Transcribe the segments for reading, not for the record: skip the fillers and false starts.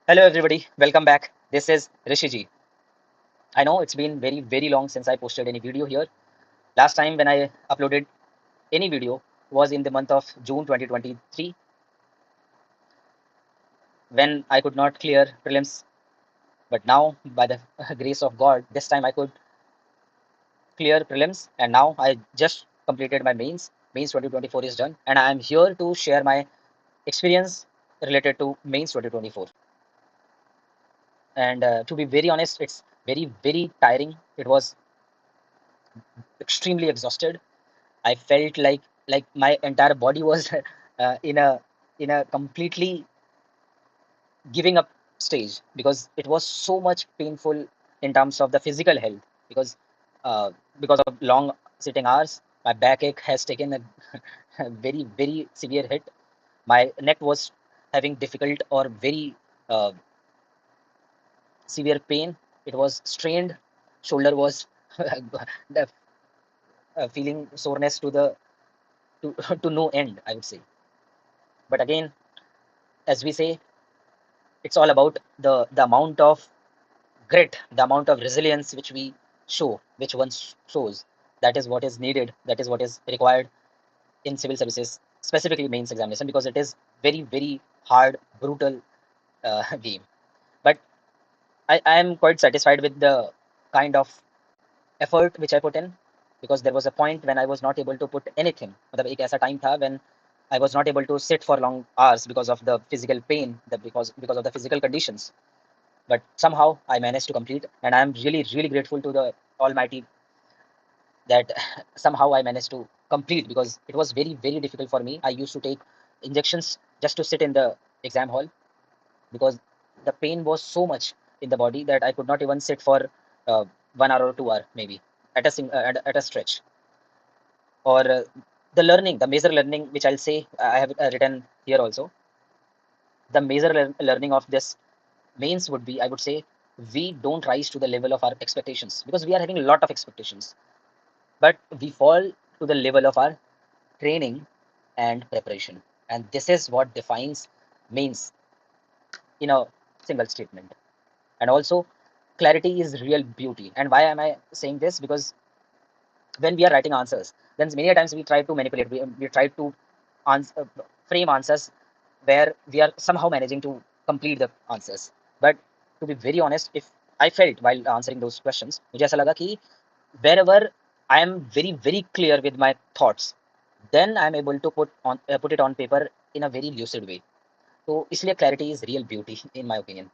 Hello everybody, welcome back. This is Rishiji. I know it's been very long since I posted any video here. Last time when I uploaded any video was in the month of June 2023 when I could not clear prelims, but now by the grace of God this time I could clear prelims, and now I just completed my mains. Mains 2024 is done, and I am here to share my experience related to mains 2024. And to be very honest, it's very tiring. It was extremely exhausted. I felt like my entire body was in a completely giving up stage because it was so much painful in terms of the physical health because uh, because of long sitting hours. My backache has taken a, a very severe hit. My neck was having difficult or very uh, severe pain. It was strained. Shoulder was the, feeling soreness to to no end, I would say. But again, as we say, it's all about the amount of grit, the amount of resilience which we show, which one shows. That is what is needed. That is what is required in civil services, specifically mains examination, because it is very hard, brutal game. But I am quite satisfied with the kind of effort which I put in, because there was a point when I was not able to put anything. मतलब एक ऐसा time था when I was not able to sit for long hours because of the physical pain, because of the physical conditions. But somehow I managed to complete, and I am really grateful to the Almighty that somehow I managed to complete, because it was very difficult for me. I used to take injections just to sit in the exam hall because the pain was so much in the body that I could not even sit for 1 hour or 2 hour maybe at a stretch. Or the learning, the major learning which I'll say I have written here also. The major learning of this mains would be, I would say, we don't rise to the level of our expectations because we are having a lot of expectations, but we fall to the level of our training and preparation. And this is what defines mains in a single statement. And also, clarity is real beauty. And why am I saying this? Because when we are writing answers, then many times we try to manipulate, we try to answer, frame answers where we are somehow managing to complete the answers. But to be very honest, if I felt while answering those questions, मुझे ऐसा लगा कि wherever I am very clear with my thoughts, then I am able to put it on paper in a very lucid way. So इसलिए clarity is real beauty in my opinion.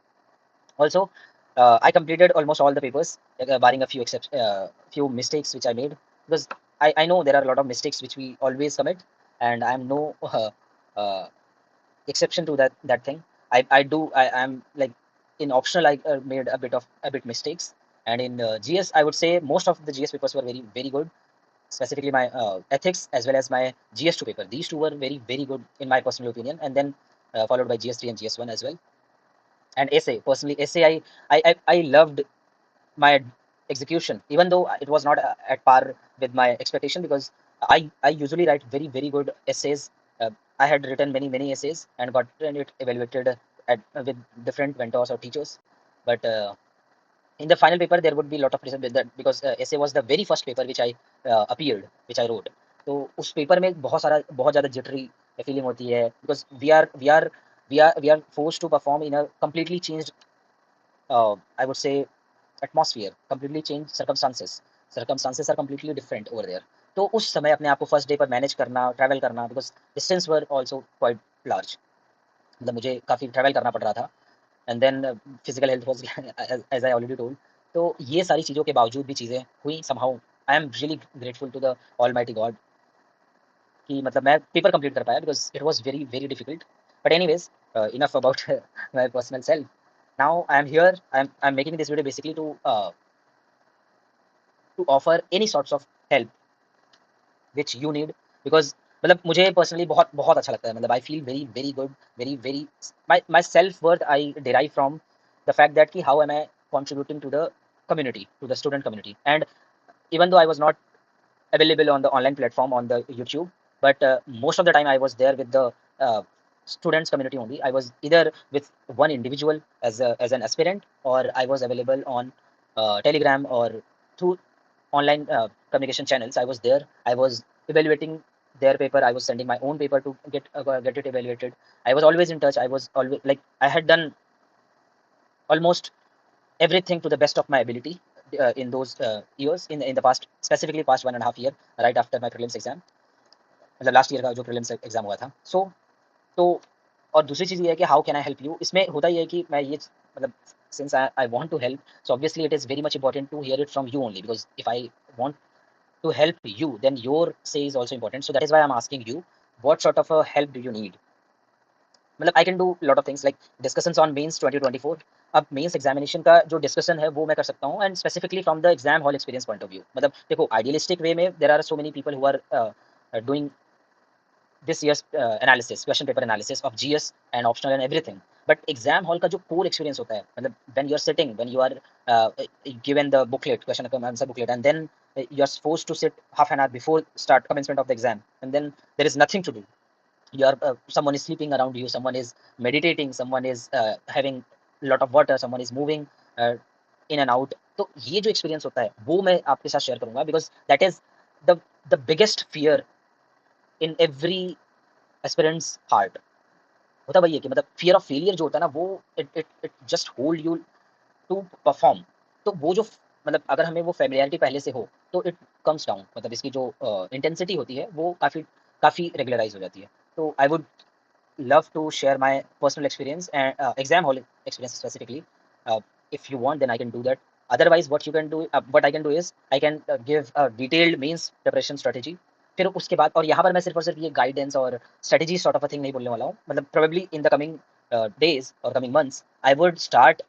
Also, I completed almost all the papers, barring a few mistakes which I made, because I know there are a lot of mistakes which we always commit, and I am no uh, exception to that thing. I am like in optional I made a bit mistakes, and in GS I would say most of the GS papers were very good. Specifically, my ethics as well as my GS2 paper. These two were very good in my personal opinion, and then followed by GS3 and GS1 as well. And essay, personally, essay I loved my execution, even though it was not at par with my expectation, because I usually write very good essays. Uh, I had written many essays and gotten it evaluated with different mentors or teachers. But in the final paper, there would be a lot of reason with that, because essay was the very first paper which I appeared, which I wrote. तो उस paper में बहुत ज़्यादा jittery feeling होती है, because we are forced to perform in a completely changed I would say atmosphere, completely changed circumstances. Circumstances are completely different over there. तो उस समय अपने आप को फर्स्ट डे पर मैनेज करना, ट्रैवल करना, because distance were also quite large, मतलब मुझे काफ़ी ट्रैवल करना पड़ रहा था. And then physical health was as I already told. तो ये सारी चीज़ों के बावजूद भी चीज़ें हुई somehow. I am really grateful to the almighty God कि मतलब मैं पेपर कंप्लीट कर पाया, because it was very difficult. But anyways, enough about my personal self. Now I am here. I'm making this video basically to offer any sorts of help which you need, because मतलब मुझे personally बहुत बहुत अच्छा लगता है. मतलब I feel very good, very my self worth I derive from the fact that कि how am I contributing to the community, to the student community. And even though I was not available on the online platform on the YouTube, but most of the time I was there with the uh, students community only. I was either with one individual as an aspirant, or I was available on Telegram or through online communication channels. I was there. I was evaluating their paper. I was sending my own paper to get it evaluated. I was always in touch. I was always like I had done almost everything to the best of my ability in those years, in the past, specifically past 1.5 year, right after my prelims exam, मतलब last year का जो prelims exam हुआ था. तो और दूसरी चीज़ ये है कि how can I help you, इसमें होता ही है कि मैं ये मतलब since I want to help, so obviously it is very much important to hear it from you only, because if I want to help you, then your say is also important. So that is why I'm asking you, what sort of a help do you need? मतलब I can do lot of things like discussions on mains 2024. अब mains examination का जो discussion है वो मैं कर सकता हूँ, and specifically from the exam hall experience point of view. मतलब देखो, आइडियलिस्टिक वे में there are so many people who are doing this year's analysis, question paper analysis of GS and optional and everything. But exam hall का जो core experience होता है, मतलब when you are sitting, when you are uh, given the booklet, question answer booklet, and then you are supposed to sit half an hour before start commencement of the exam, and then there is nothing to do. You are someone is sleeping around you, someone is meditating, someone is having lot of water, someone is moving in and out. तो ये जो experience होता है वो मैं आपके साथ share करूँगा, because that is the the biggest fear in every aspirant's heart. होता वही है कि मतलब फियर ऑफ फेलियर जो होता है ना, वो it it it just hold you to perform. तो वो जो मतलब अगर हमें वो फेमिलियरिटी पहले से हो तो इट कम्स डाउन, मतलब इसकी जो इंटेंसिटी होती है वो काफ़ी काफ़ी रेगुलराइज हो जाती है. तो I would love to share my personal experience and exam hall experience specifically. If you want, then I can do that. Otherwise, what I can do is I can give a detailed means preparation strategy. फिर उसके बाद, और यहाँ पर मैं सिर्फ और सिर्फ ये गाइडेंस और strategy sort of a thing नहीं बोलने वाला हूँ. मतलब probably in the coming days और coming months I would start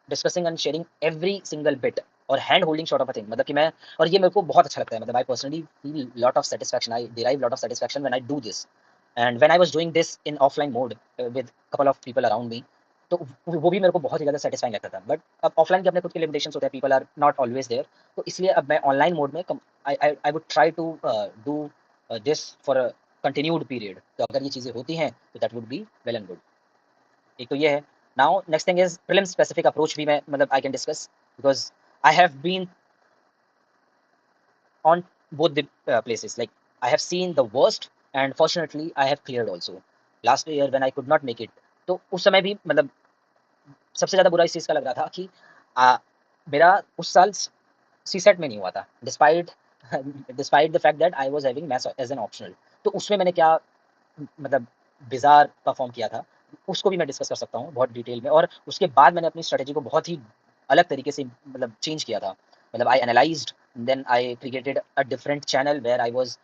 discussing and sharing every single bit और hand holding sort of a thing. मतलब कि मैं, और ये मेरे को बहुत अच्छा लगता है. मतलब I personally feel lot of satisfaction, I derive lot of satisfaction when I do this. And when I was doing this in offline mode with couple of people around me, तो वो भी मेरे को बहुत ही ज़्यादा सेटिस्फाइंग लगता था. But अब ऑफलाइन के अपने खुद के लिमिटेशंस होते हैं, people are not always there. तो इसलिए अब मैं ऑनलाइन मोड में I would try to do this for a continued period. तो अगर ये चीज़ें होती हैं तो that would be well and good. एक तो ये है. Now next thing is prelim specific approach भी मैं मतलब I can discuss, because I have been on both the places. Like I have seen the worst, and fortunately I have cleared also. Last year when I could not make it, तो उस समय भी मतलब सबसे ज़्यादा बुरा इस चीज़ का लग रहा था कि आ, मेरा उस साल सी सेट में नहीं हुआ था, despite despite the fact that I was having maths as an optional. तो उसमें मैंने क्या मतलब बिजार परफॉर्म किया था, उसको भी मैं डिस्कस कर सकता हूँ बहुत डिटेल में. और उसके बाद मैंने अपनी स्ट्रेटेजी को बहुत ही अलग तरीके से मतलब चेंज किया था. मतलब I analysed, then I created a different channel where I was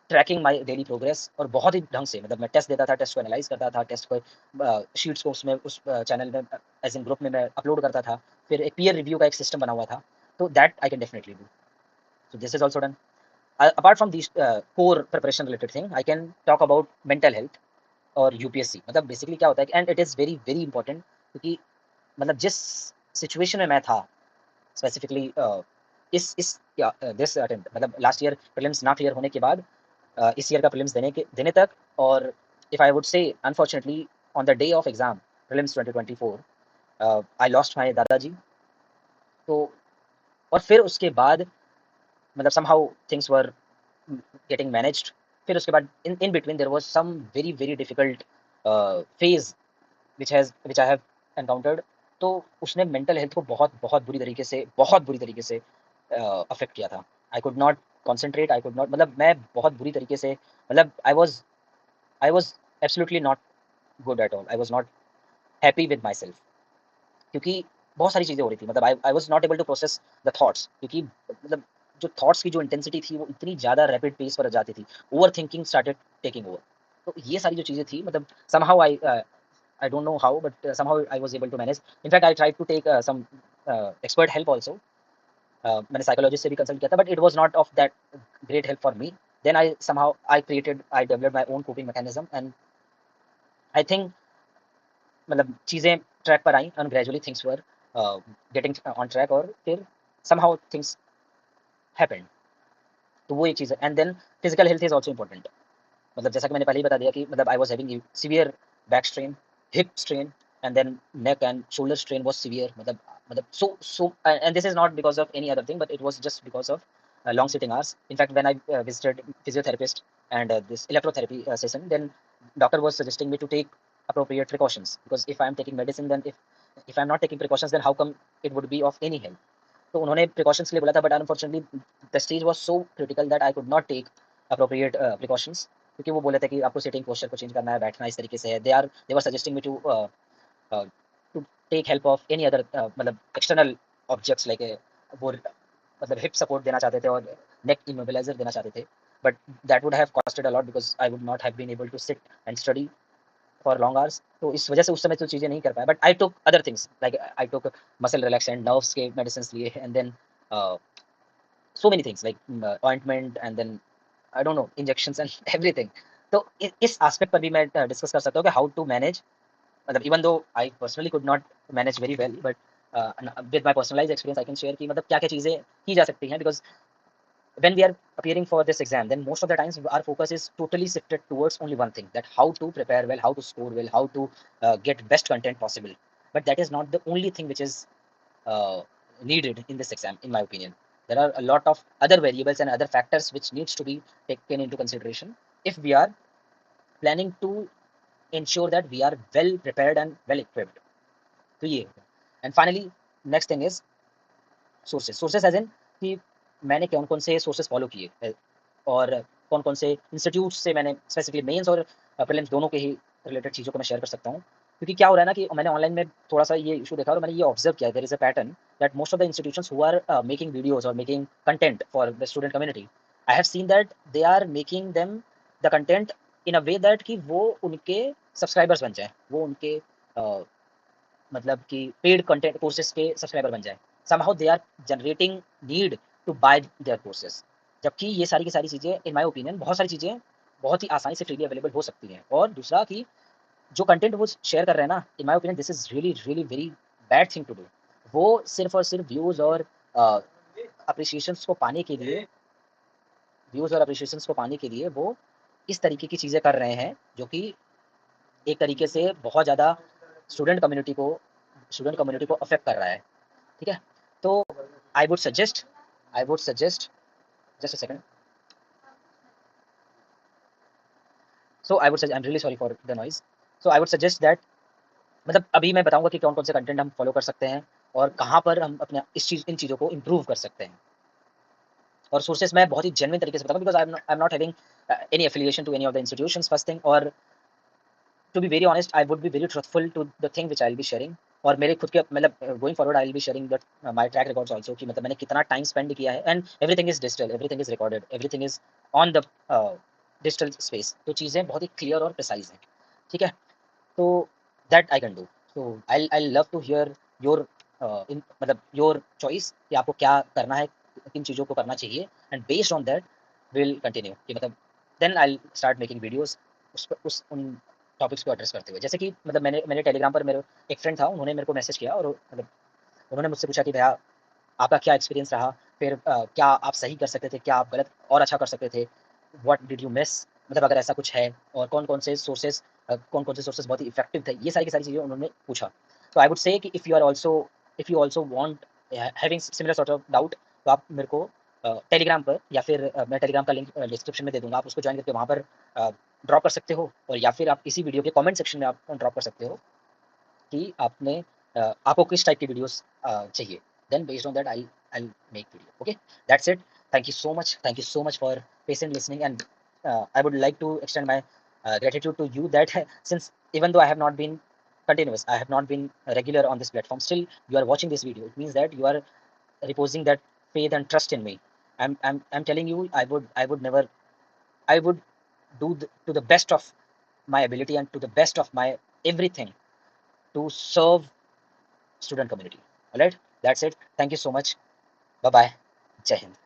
tracking my daily progress, और बहुत ही ढंग से मतलब मैं टेस्ट देता था, टेस्ट को एनालाइज करता था, टेस्ट को शीट्स को उसमें उस चैनल में एज इन ग्रुप में मैं अपलोड करता था. फिर एक पीयर रिव्यू का एक सिस्टम बना हुआ था. तो that I can definitely do. So this is also done. Apart from these core preparation related thing, I can talk about mental health और यूपीएससी. मतलब बेसिकली क्या होता है, and it is very very important, क्योंकि मतलब जिस situation में मैं था स्पेसिफिकली इस दिस अटेम्प्ट, मतलब लास्ट ईयर प्रीलिम्स ना क्लियर होने के बाद इस ईयर का प्रीलिम्स देने तक. और if I would say unfortunately on the day of exam prelims 2024 I lost my दादाजी. तो और फिर उसके बाद मतलब somehow things were getting managed. फिर उसके बाद in between there was some very very difficult phase which I have encountered. तो उसने मेंटल हेल्थ को बहुत बुरी तरीके से अफेक्ट किया था. I could not concentrate, I could not, मतलब मैं बहुत बुरी तरीके से, मतलब I was absolutely not good at all. I was not happy with myself, क्योंकि बहुत सारी चीज़ें हो रही थी. मतलब I was not able to process the thoughts, क्योंकि मतलब जो थॉट्स की जो इंटेंसिटी थी वो इतनी ज़्यादा रैपिड पेस पर जाती थी. Over thinking started taking over. तो ये सारी जो चीज़ें थी, मतलब somehow I don't know how, but somehow I was able to manage. In fact, I tried to take some expert help also. मैंने साइकोलॉजिस्ट से भी कंसल्ट किया था, but it was not of that great help for me. Then I developed my own coping mechanism, and I think मतलब चीज़ें track पर आई, and gradually things were getting on track, और फिर समहाउ थिंग्स हैपेंड. तो वो एक चीज़ है. And then physical health is also important. मतलब जैसा कि मैंने पहले ही बता दिया कि मतलब I was having severe back strain, hip strain, and then neck and shoulder strain was severe. मतलब so and this is not because of any other thing, but it was just because of long sitting hours. In fact, when I visited physiotherapist and this electrotherapy session, then doctor was suggesting me to take appropriate precautions, because if I am taking medicine, then if I'm not taking precautions, then how come it would be of any help? तो उन्होंने precautions के लिए बोला था, but unfortunately the stage was so critical that I could not take appropriate precautions, क्योंकि वो बोले थे कि आपको सिटिंग पोस्चर को चेंज करना है, बैठना इस तरीके से है. They were suggesting me to take help of any other मतलब एक्सटर्नल ऑब्जेक्ट्स लाइक वो मतलब हिप सपोर्ट देना चाहते थे और नेक इमोबिलाइजर देना चाहते थे, but that would have costed a lot because I would not have been able to sit and study for long hours. तो इस वजह से उस समय तो चीज़ें नहीं कर पाया, but I took other things like I took muscle relaxant, nerves के मेडिसिन लिए, and then so many things like ointment, and then I don't know, injections and everything. तो इस एस्पेक्ट पर भी मैं डिस्कस कर सकता हूँ कि हाउ टू मैनेज, मतलब even though I personally could not manage very well, but with my personalised experience I can share कि मतलब क्या-क्या चीज़ें की जा सकती हैं, because when we are appearing for this exam, then most of the times our focus is totally shifted towards only one thing, that how to prepare well, how to score well, how to get best content possible. But that is not the only thing which is uh, needed in this exam, in my opinion. There are a lot of other variables and other factors which needs to be taken into consideration if we are planning to ensure that we are well prepared and well equipped. तो ये and finally next thing is sources as in कि मैंने कौन कौन से sources follow किए और कौन कौन से इंस्टीट्यूट से मैंने स्पेसिफिकली मेंस और प्रीलिम्स दोनों के ही रिलेटेड चीज़ों को मैं शेयर कर सकता हूँ, क्योंकि क्या हो रहा है ना कि मैंने ऑनलाइन में थोड़ा सा ये इशू देखा और मैंने ये ऑब्जर्व किया, there is a pattern that most of the institutions who are making videos और making content for the student community, I have seen that they are making them the content in a way that कि वो उनके subscribers बन जाए, वो उनके मतलब कि पेड कंटेंट कोर्सेज के सब्सक्राइबर बन जाए. Somehow they are generating need to buy their courses, जबकि ये सारी की सारी चीज़ें इन माय ओपिनियन बहुत सारी चीज़ें बहुत ही आसानी से फ्रीली अवेलेबल हो सकती हैं. और दूसरा कि जो कंटेंट वो शेयर कर रहे हैं ना, in my opinion this is really really very bad thing to do. वो सिर्फ और सिर्फ व्यूज और अप्रिसिएशंस को पाने के लिए, व्यूज और अप्रिसिएशंस को पाने के लिए वो इस तरीके की चीज़ें कर रहे हैं, जो कि एक तरीके से बहुत ज़्यादा स्टूडेंट कम्युनिटी को अफेक्ट कर रहा है. ठीक है, तो I would suggest just a second. So I would suggest, I am really sorry for the noise. So I would suggest that मतलब अभी मैं बताऊंगा कि कौन कौन से कंटेंट हम फॉलो कर सकते हैं और कहाँ पर हम अपने इन चीज़ों को इम्प्रूव कर सकते हैं. और सोर्सेस मैं बहुत ही जेन्युइन तरीके से बताऊंगा, because I am not having any affiliation to any of the institutions, first thing. और to be very honest, I would be very truthful to the thing which I will be sharing. और मेरे खुद के मतलब going forward I will be sharing that my track records also, कि मतलब मैंने कितना टाइम स्पेंड किया है, and everything is digital, everything is recorded, everything is on the digital space. तो चीज़ें बहुत ही क्लियर और प्रिसाइज हैं. ठीक है, तो that I can do. So I love to hear your मतलब योर चॉइस कि आपको क्या करना है, किन चीज़ों को करना चाहिए, and based on that will continue कि मतलब then I start making videos उस उन टॉपिक्स को एड्रेस करते हुए. जैसे कि मतलब मैंने मैंने टेलीग्राम पर मेरे एक फ्रेंड था, उन्होंने मेरे को मैसेज किया और मतलब उन्होंने मुझसे पूछा कि भैया आपका क्या एक्सपीरियंस रहा, फिर क्या आप सही कर सकते थे, क्या आप गलत और अच्छा कर सकते थे, व्हाट डिड यू मिस, मतलब अगर ऐसा कुछ है, और कौन कौन से सोर्सेज बहुत ही इफेक्टिव थे, ये सारी की सारी चीज़ें उन्होंने पूछा. तो आई वुड से कि if you also want having similar sort of doubt, तो आप मेरे को टेलीग्राम पर या फिर मैं टेलीग्राम का लिंक डिस्क्रिप्शन में दे दूंगा, आप उसको ज्वाइन करके वहाँ पर ड्रॉप कर सकते हो, और या फिर आप इसी वीडियो के कमेंट सेक्शन में आप ड्रॉप कर सकते हो कि आपको किस टाइप की वीडियोस चाहिए. Then based on that I make video. Okay, that's it. Thank you so much for patient listening, and I would like to extend my gratitude to you that since even though I have not been continuous, I have not been regular on this platform, still you are watching this video. It means that you are reposing that faith and trust in me. I'm telling you, I would never, I would do to the best of my ability and to the best of my everything to serve student community. All right, that's it. Thank you so much. Bye bye. Jai Hind.